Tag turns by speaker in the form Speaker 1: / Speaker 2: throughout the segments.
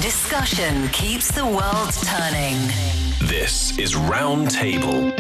Speaker 1: Discussion keeps the world turning.
Speaker 2: This is Roundtable.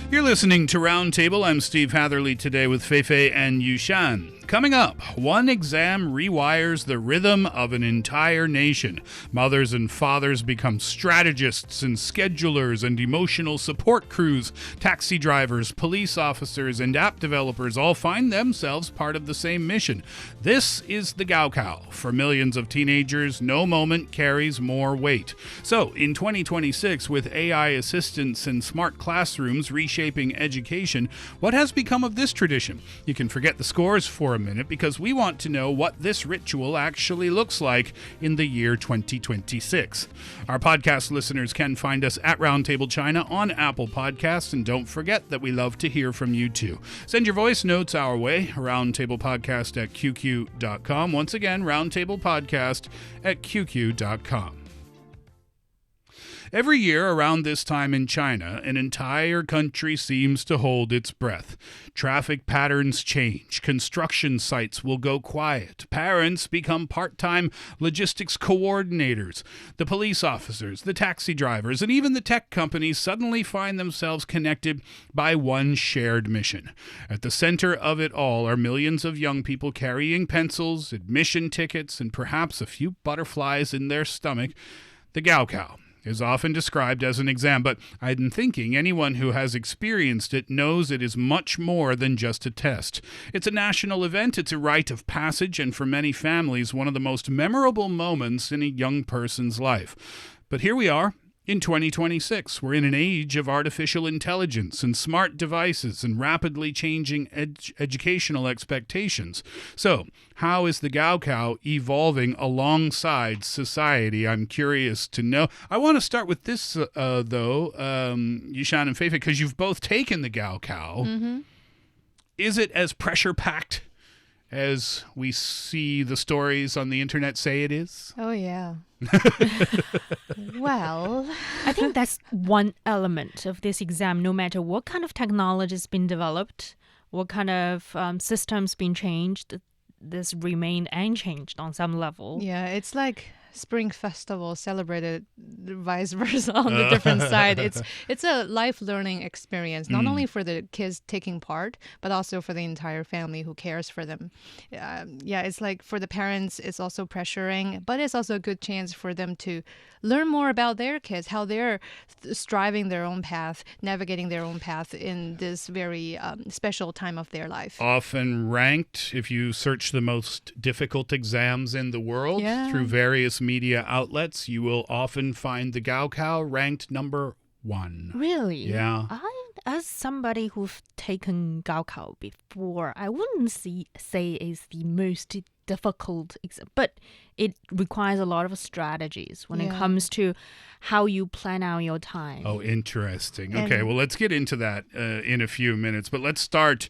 Speaker 3: You're listening to Roundtable. I'm Steve Hatherley today with Fei Fei and Yushan. Coming up, one exam rewires the rhythm of an entire nation. Mothers and fathers become strategists and schedulers and emotional support crews. Taxi drivers, police officers, and app developers all find themselves part of the same mission. This is the Gaokao. For millions of teenagers, no moment carries more weight. So, in 2026, with AI assistants and smart classrooms reshaping education, what has become of this tradition? You can forget the scores for a minute because we want to know what this ritual actually looks like in the year 2026. Our podcast listeners can find us at Roundtable China on Apple Podcasts, and don't forget that we love to hear from you too. Send your voice notes our way, roundtablepodcast at qq.com. Once again, roundtablepodcast at qq.com. Every year around this time in China, an entire country seems to hold its breath. Traffic patterns change. Construction sites will go quiet. Parents become part-time logistics coordinators. The police officers, the taxi drivers, and even the tech companies suddenly find themselves connected by one shared mission. At the center of it all are millions of young people carrying pencils, admission tickets, and perhaps a few butterflies in their stomach. The Gaokao is often described as an exam, but I'm thinking anyone who has experienced it knows it is much more than just a test. It's a national event, it's a rite of passage, and for many families, one of the most memorable moments in a young person's life. But here we are. In 2026, we're in an age of artificial intelligence and smart devices and rapidly changing educational expectations. So, how is the Gaokao evolving alongside society? I'm curious to know. I want to start with this, though, Yushan and Fei Fei, because you've both taken the Gaokao. Mm-hmm. Is it as pressure-packed as we see the stories on the internet say it is?
Speaker 4: Oh, yeah. Well,
Speaker 5: I think that's one element of this exam. No matter what kind of technology has been developed, what kind of systems been changed, this remained unchanged on some level.
Speaker 4: Yeah, it's like Spring Festival celebrated vice versa on the different side. It's a life learning experience, not only for the kids taking part, but also for the entire family who cares for them. It's like for the parents, it's also pressuring, but it's also a good chance for them to learn more about their kids, how they're striving their own path, navigating their own path in this very special time of their life.
Speaker 3: Often ranked, if you search the most difficult exams in the world through various media outlets, you will often find the Gaokao ranked number 1.
Speaker 5: Really?
Speaker 3: Yeah.
Speaker 5: As somebody who've taken Gaokao before, I wouldn't say it's the most difficult exam, but it requires a lot of strategies when it comes to how you plan out your time.
Speaker 3: Oh, interesting. Okay, well, let's get into that in a few minutes, but let's start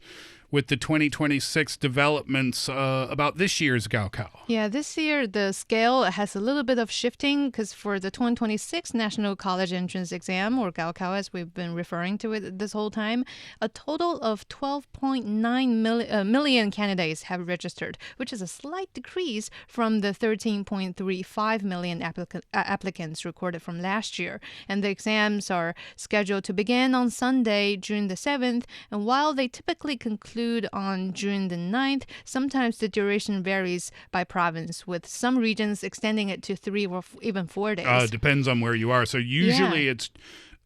Speaker 3: with the 2026 developments about this year's Gaokao.
Speaker 4: Yeah, this year the scale has a little bit of shifting because for the 2026 National College Entrance Exam, or Gaokao as we've been referring to it this whole time, a total of 12.9 million candidates have registered, which is a slight decrease from the 13.35 million applicants recorded from last year. And the exams are scheduled to begin on Sunday, June the 7th, and while they typically conclude on June the 9th. Sometimes the duration varies by province, with some regions extending it to 3 or even 4 days.
Speaker 3: Depends on where you are. So usually it's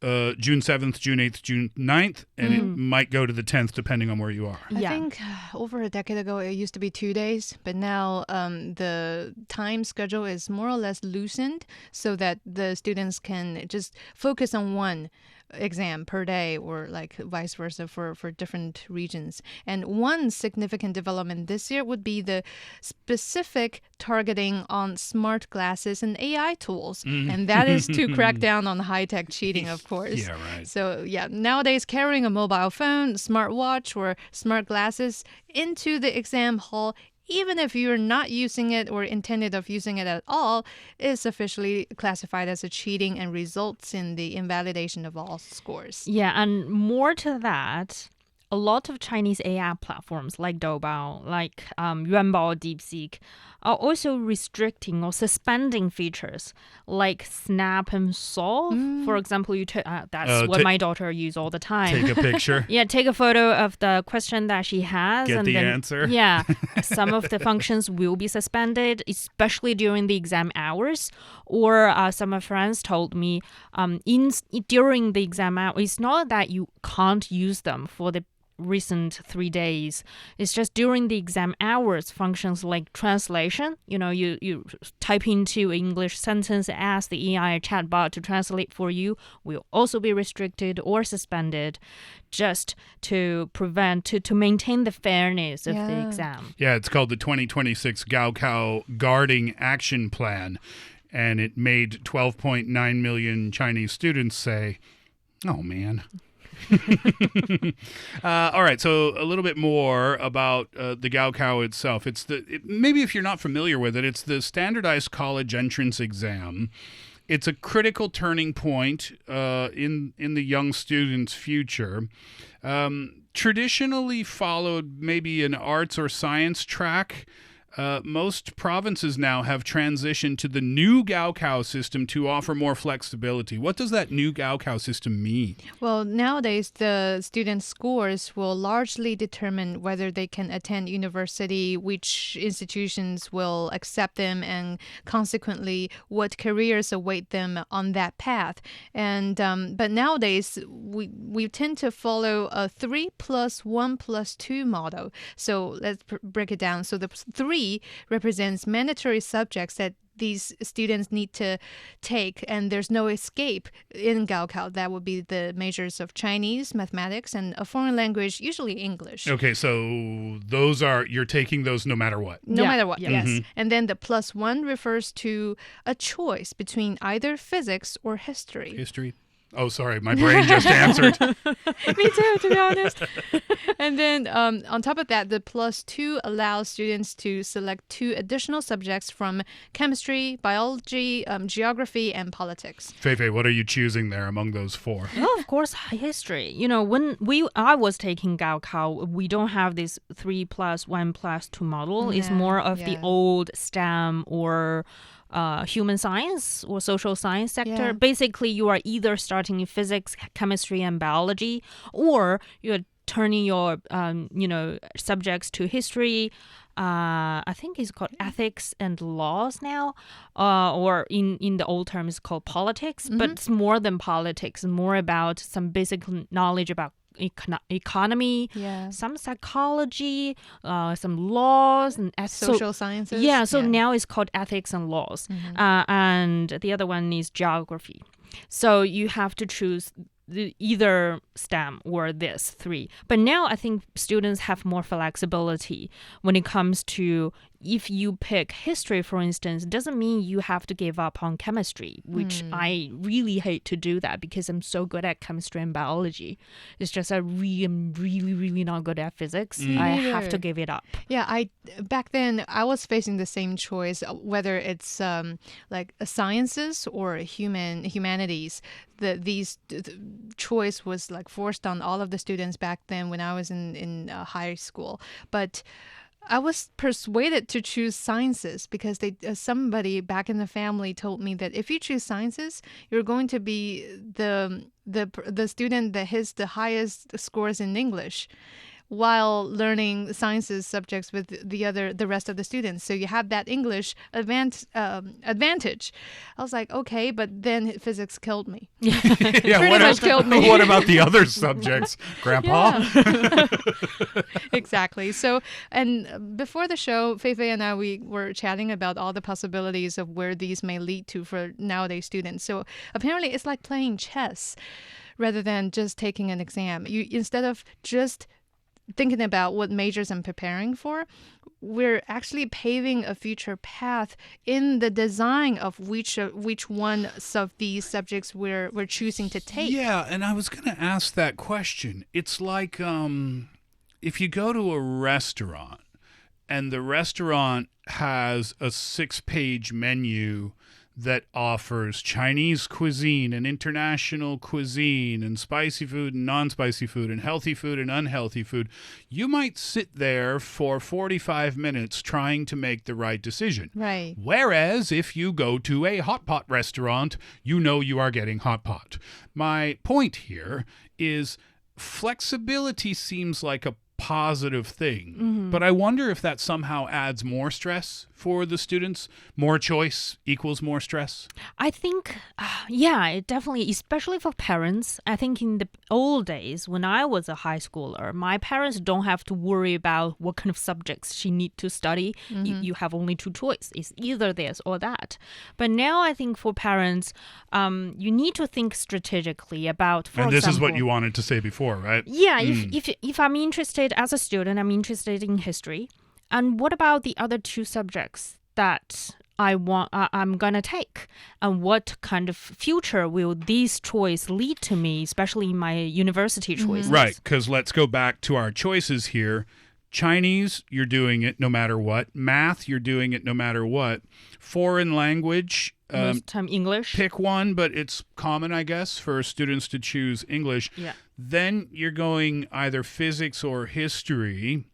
Speaker 3: June 7th, June 8th, June 9th, and it might go to the 10th depending on where you are.
Speaker 4: I think over a decade ago it used to be 2 days, but now the time schedule is more or less loosened so that the students can just focus on one exam per day, or like vice versa for different regions. And one significant development this year would be the specific targeting on smart glasses and AI tools. And that is to crack down on high-tech cheating, of course.
Speaker 3: Yeah, right.
Speaker 4: So nowadays carrying a mobile phone, smartwatch, or smart glasses into the exam hall, even if you're not using it or intended of using it at all, is officially classified as a cheating and results in the invalidation of all scores.
Speaker 5: Yeah, and more to that, a lot of Chinese AI platforms like Doubao, like Yuanbao, DeepSeek, are also restricting or suspending features like snap and solve. For example, that's what my daughter uses all the time.
Speaker 3: Take a picture.
Speaker 5: Yeah, take a photo of the question that she has.
Speaker 3: Get
Speaker 5: and
Speaker 3: the
Speaker 5: then,
Speaker 3: answer.
Speaker 5: Yeah, some of the functions will be suspended, especially during the exam hours. Or some of my friends told me during the exam hour, it's not that you can't use them for the recent 3 days. It's just during the exam hours, functions like translation, you type into an English sentence, ask the AI chatbot to translate for you, will also be restricted or suspended, just to maintain the fairness of the exam.
Speaker 3: Yeah, it's called the 2026 Gaokao Guarding Action Plan, and it made 12.9 million Chinese students say, oh man. All right, so a little bit more about the Gaokao itself. Maybe if you're not familiar with it, it's the standardized college entrance exam. It's a critical turning point in the young student's future. Traditionally followed maybe an arts or science track. Most provinces now have transitioned to the new Gaokao system to offer more flexibility. What does that new Gaokao system mean?
Speaker 4: Well, nowadays, the student scores will largely determine whether they can attend university, which institutions will accept them, and consequently, what careers await them on that path. And but nowadays, we tend to follow a 3+1+2 model. So let's break it down. So the 3 represents mandatory subjects that these students need to take, and there's no escape in Gaokao. That would be the majors of Chinese, mathematics, and a foreign language, usually English.
Speaker 3: Okay, so you're taking those no matter what.
Speaker 4: No matter what,
Speaker 5: Yeah.
Speaker 4: yes.
Speaker 3: Mm-hmm.
Speaker 4: And then the +1 refers to a choice between either physics or history.
Speaker 3: History. Oh, sorry, my brain just answered.
Speaker 4: Me too, to be honest. And then on top of that, the +2 allows students to select 2 additional subjects from chemistry, biology, geography, and politics.
Speaker 3: Fei Fei, what are you choosing there among those 4?
Speaker 5: Well, of course, history. When I was taking Gaokao, we don't have this 3+1+2 model. It's more of the old STEM or human science or social science sector.
Speaker 4: Yeah.
Speaker 5: Basically, you are either starting in physics, chemistry, and biology, or you're turning your subjects to history. I think it's called ethics and laws now, or in the old term it's called politics. But it's more than politics, more about some basic knowledge about economy, some psychology, some laws and
Speaker 4: Social sciences.
Speaker 5: Yeah, so now it's called ethics and laws. And the other one is geography. So you have to choose either STEM or this 3. But now I think students have more flexibility when it comes to, if you pick history, for instance, doesn't mean you have to give up on chemistry, which I really hate to do that because I'm so good at chemistry and biology. It's just I'm really, really not good at physics. I have to give it up.
Speaker 4: Yeah, back then I was facing the same choice, whether it's like sciences or humanities. These choice was like forced on all of the students back then when I was in high school. But I was persuaded to choose sciences because somebody back in the family told me that if you choose sciences, you're going to be the student that hits the highest scores in English, while learning sciences subjects with the rest of the students. So you have that English advantage. I was like, okay, but then physics killed me.
Speaker 3: Pretty
Speaker 4: much killed me.
Speaker 3: What about the other subjects, Grandpa?
Speaker 4: Exactly. So, and before the show, Fei Fei and I, we were chatting about all the possibilities of where these may lead to for nowadays students. So apparently it's like playing chess rather than just taking an exam. Instead of just thinking about what majors I'm preparing for, we're actually paving a future path in the design of which one of these subjects we're choosing to take.
Speaker 3: Yeah, and I was going to ask that question. It's like if you go to a restaurant and the restaurant has a 6-page menu that offers Chinese cuisine and international cuisine and spicy food and non-spicy food and healthy food and unhealthy food, you might sit there for 45 minutes trying to make the right decision.
Speaker 4: Right.
Speaker 3: Whereas if you go to a hot pot restaurant, you know you are getting hot pot. My point here is flexibility seems like a positive thing, but I wonder if that somehow adds more stress for the students. More choice equals more stress.
Speaker 5: I think, yeah, it definitely, especially for parents. I think in the old days, when I was a high schooler, my parents don't have to worry about what kind of subjects she need to study. You have only two choices. It's either this or that. But now I think for parents, you need to think strategically about, for
Speaker 3: and this
Speaker 5: example,
Speaker 3: is what you wanted to say before, right?
Speaker 5: Yeah, if I'm interested as a student, I'm interested in history. And what about the other two subjects that I'm gonna take? And what kind of future will these choices lead to me, especially in my university choices?
Speaker 3: Right, because let's go back to our choices here. Chinese, you're doing it no matter what. Math, you're doing it no matter what. Foreign language,
Speaker 5: Most time English.
Speaker 3: pick one, but it's common, I guess, for students to choose English.
Speaker 5: Yeah.
Speaker 3: Then you're going either physics or history.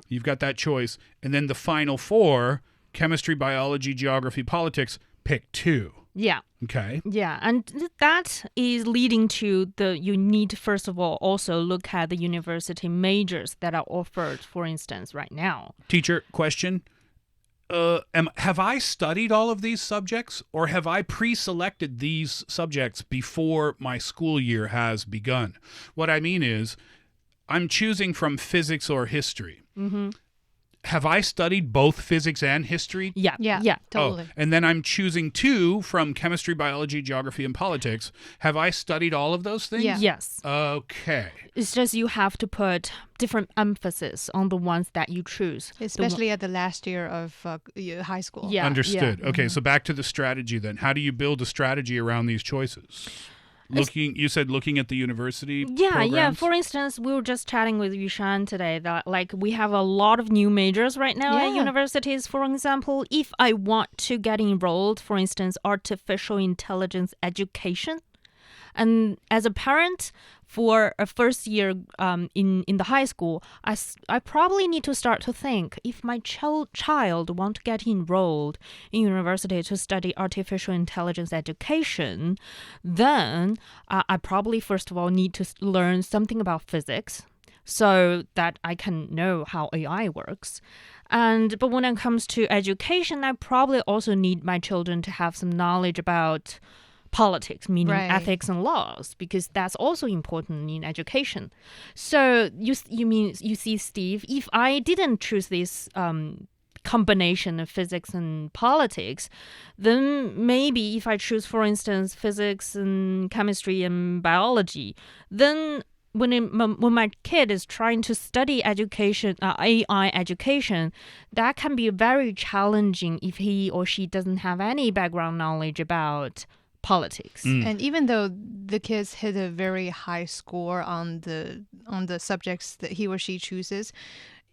Speaker 3: You've got that choice. And then the final four, chemistry, biology, geography, politics, pick two.
Speaker 5: Yeah.
Speaker 3: Okay.
Speaker 5: Yeah, and that is leading to you need to, first of all, also look at the university majors that are offered, for instance, right now.
Speaker 3: Teacher, question. Have I studied all of these subjects, or have I pre-selected these subjects before my school year has begun? What I mean is, I'm choosing from physics or history. Have I studied both physics and history?
Speaker 5: Yeah,
Speaker 4: Totally.
Speaker 3: Oh, and then I'm choosing two from chemistry, biology, geography, and politics. Have I studied all of those things?
Speaker 4: Yeah.
Speaker 5: Yes.
Speaker 3: Okay.
Speaker 5: It's just you have to put different emphasis on the ones that you choose.
Speaker 4: Especially at the last year of high school.
Speaker 5: Yeah.
Speaker 3: Understood.
Speaker 5: Yeah.
Speaker 3: Okay, so back to the strategy then. How do you build a strategy around these choices? You said looking at the university
Speaker 5: Yeah.
Speaker 3: programs?
Speaker 5: For instance, we were just chatting with Yushan today that we have a lot of new majors right now at
Speaker 4: Yeah.
Speaker 5: universities. For example, if I want to get enrolled, for instance, artificial intelligence education. And as a parent for a first year in the high school, I probably need to start to think, if my child want to get enrolled in university to study artificial intelligence education, then I probably first of all need to learn something about physics so that I can know how AI works. But when it comes to education, I probably also need my children to have some knowledge about politics, meaning
Speaker 4: Right.
Speaker 5: ethics and laws, because that's also important in education. So you see, Steve, if I didn't choose this combination of physics and politics, then maybe if I choose, for instance, physics and chemistry and biology, then when my kid is trying to study education, AI education, that can be very challenging if he or she doesn't have any background knowledge about politics.
Speaker 4: And even though the kids hit a very high score on the subjects that he or she chooses,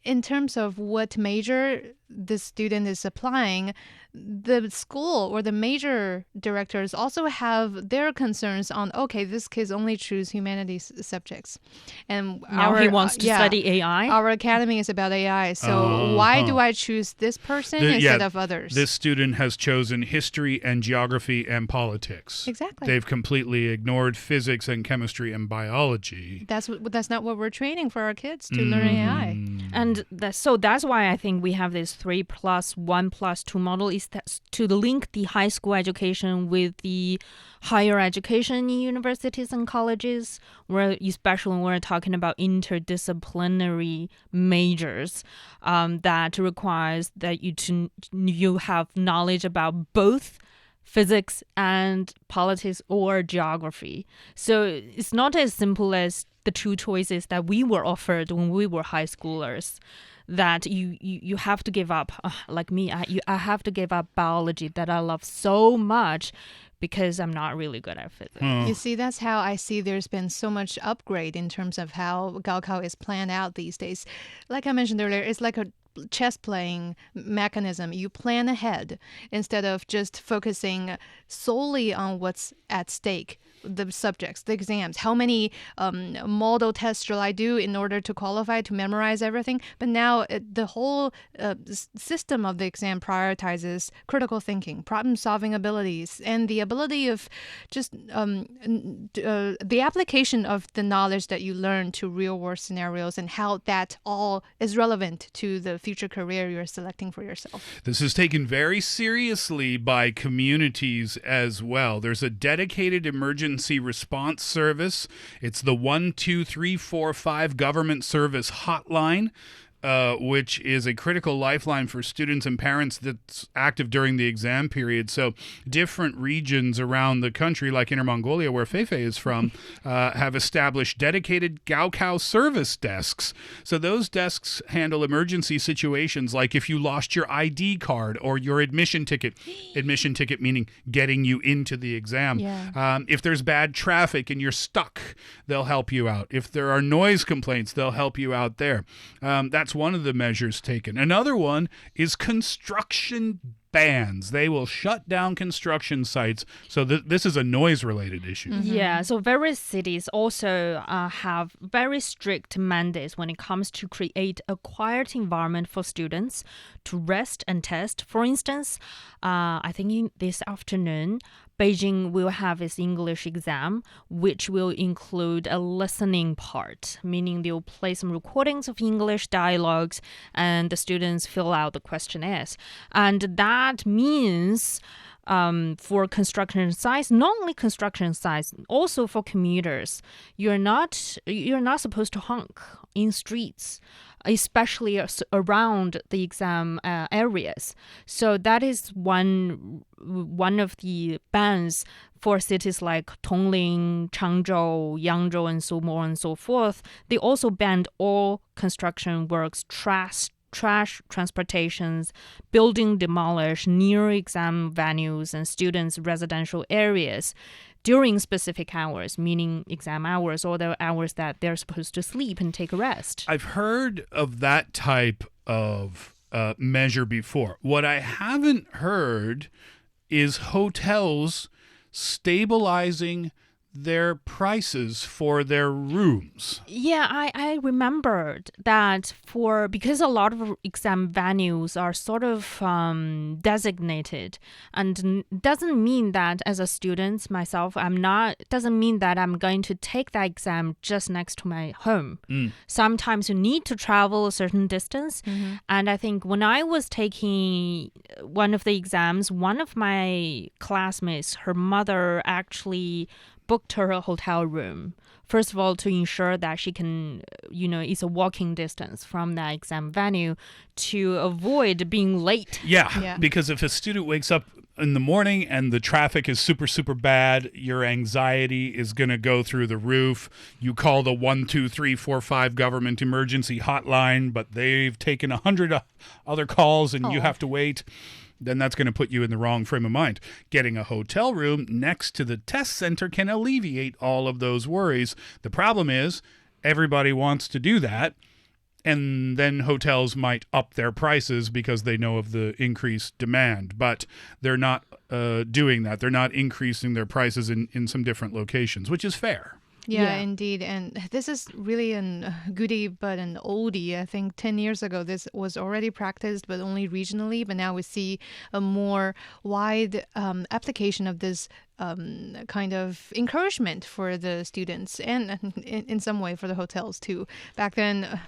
Speaker 4: in terms of what major the student is applying, the school or the major directors also have their concerns on, okay, this kid's only choose humanities subjects. And
Speaker 5: Now he wants to study AI.
Speaker 4: Our academy is about AI. So why do I choose this person instead of others?
Speaker 3: This student has chosen history and geography and politics.
Speaker 4: Exactly.
Speaker 3: They've completely ignored physics and chemistry and biology.
Speaker 4: That's not what we're training for our kids to learn AI.
Speaker 5: And so that's why I think we have this 3+1+2 model, is that to link the high school education with the higher education in universities and colleges, where especially when we're talking about interdisciplinary majors, that requires that you have knowledge about both physics and politics or geography. So it's not as simple as the two choices that we were offered when we were high schoolers, that you have to give up. Like me, I have to give up biology that I love so much because I'm not really good at physics.
Speaker 4: You see, that's how I see there's been so much upgrade in terms of how Gaokao is planned out these days. Like I mentioned earlier, it's like a chess playing mechanism. You plan ahead instead of just focusing solely on what's at stake, the subjects, the exams. How many model tests shall I do in order to qualify, to memorize everything? But now the whole system of the exam prioritizes critical thinking, problem-solving abilities, and the ability of just the application of the knowledge that you learn to real-world scenarios and how that all is relevant to the future career you're selecting for yourself.
Speaker 3: This is taken very seriously by communities as well. There's a dedicated emergency response service. It's the 12345 government service hotline. Which is a critical lifeline for students and parents that's active during the exam period. So different regions around the country, like Inner Mongolia, where Fei Fei is from, have established dedicated Gaokao service desks. So those desks handle emergency situations like if you lost your ID card or your admission ticket meaning getting you into the exam.
Speaker 4: Yeah.
Speaker 3: If there's bad traffic and you're stuck, they'll help you out. If there are noise complaints, they'll help you out there. That's one of the measures taken. Another one is construction bans. They will shut down construction sites. So this is a noise-related issue.
Speaker 5: Mm-hmm. Yeah, so various cities also have very strict mandates when it comes to create a quiet environment for students to rest and test. For instance, I think this afternoon, Beijing will have its English exam, which will include a listening part, meaning they'll play some recordings of English dialogues and the students fill out the questionnaires. And that means for construction sites, not only construction sites, also for commuters, you're not supposed to honk in streets, especially around the exam areas. So that is one of the bans for cities like Tongling, Changzhou, Yangzhou, and so on and so forth. They also banned all construction works, trash transportations, building demolished near exam venues and students' residential areas during specific hours, meaning exam hours or the hours that they're supposed to sleep and take a rest.
Speaker 3: I've heard of that type of measure before. What I haven't heard is hotels stabilizing their prices for their rooms.
Speaker 5: Yeah, I remembered that because a lot of exam venues are sort of designated, and doesn't mean that as a student myself, doesn't mean that I'm going to take that exam just next to my home. Sometimes you need to travel a certain distance. Mm-hmm. And I think when I was taking one of the exams, one of my classmates, her mother actually booked her a hotel room. First of all, to ensure that she can, it's a walking distance from that exam venue to avoid being late.
Speaker 3: Yeah, because if a student wakes up in the morning and the traffic is super, super bad, your anxiety is going to go through the roof. You call the 12345 government emergency hotline, but they've taken 100 other calls and you have to wait. Then that's going to put you in the wrong frame of mind. Getting a hotel room next to the test center can alleviate all of those worries. The problem is everybody wants to do that, and then hotels might up their prices because they know of the increased demand. But they're not doing that. They're not increasing their prices in some different locations, which is fair.
Speaker 4: Yeah, indeed. And this is really a goodie, but an oldie. I think 10 years ago, this was already practiced, but only regionally. But now we see a more wide application of this kind of encouragement for the students and in some way for the hotels too. Back then,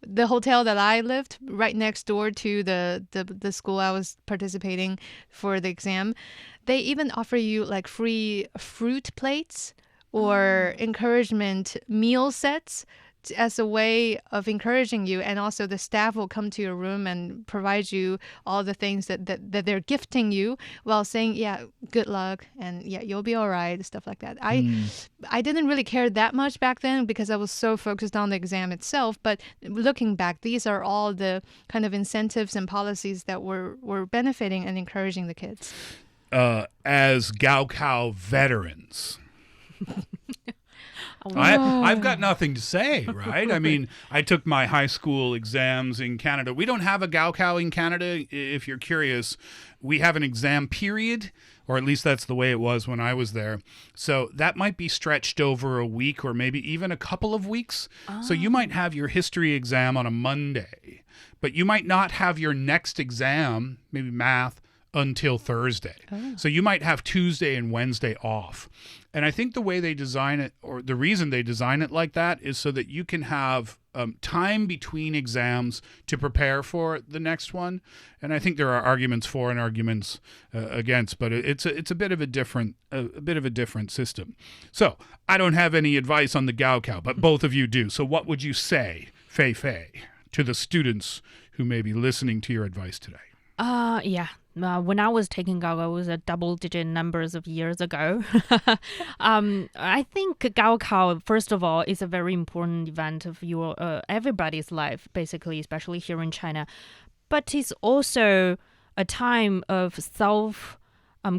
Speaker 4: the hotel that I lived right next door to the school I was participating for the exam, they even offer you like free fruit plates or encouragement meal sets as a way of encouraging you. And also the staff will come to your room and provide you all the things that they're gifting you while saying, yeah, good luck and yeah, you'll be all right, stuff like that. I didn't really care that much back then because I was so focused on the exam itself. But looking back, these are all the kind of incentives and policies that were benefiting and encouraging the kids.
Speaker 3: As Gaokao veterans, I've got nothing to say, right? I mean, I took my high school exams in Canada. We don't have a Gaokao in Canada. If you're curious, we have an exam period, or at least that's the way it was when I was there. So that might be stretched over a week or maybe even a couple of weeks. So you might have your history exam on a Monday, but you might not have your next exam, maybe math, until Thursday. So you might have Tuesday and Wednesday off. And I think the way they design it, or the reason they design it like that, is so that you can have time between exams to prepare for the next one. And I think there are arguments for and arguments against, but it's a bit of a different system. So I don't have any advice on the Gaokao, but both of you do. So what would you say, Fei Fei, to the students who may be listening to your advice today?
Speaker 5: Yeah. When I was taking Gaokao, it was a double-digit numbers of years ago. I think Gaokao, first of all, is a very important event of your everybody's life, basically, especially here in China. But it's also a time of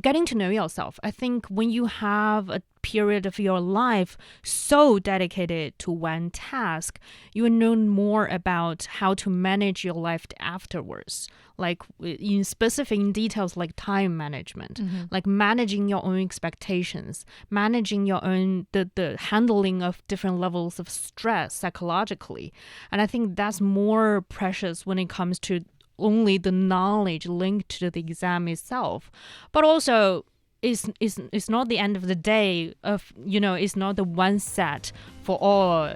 Speaker 5: getting to know yourself. I think when you have a period of your life so dedicated to one task, you will know more about how to manage your life afterwards. Like in specific details like time management, like managing your own expectations, managing your own, the handling of different levels of stress psychologically. And I think that's more precious when it comes to only the knowledge linked to the exam itself, but also it's not the end of the day of, it's not the one set for all,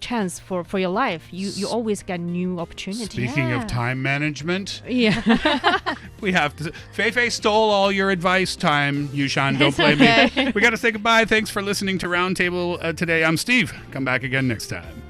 Speaker 5: chance for your life. You always get new opportunities.
Speaker 3: Speaking of time management,
Speaker 5: we
Speaker 3: have to. Fei Fei stole all your advice time, Yushan. Don't blame me. We got to say goodbye. Thanks for listening to Roundtable today. I'm Steve. Come back again next time.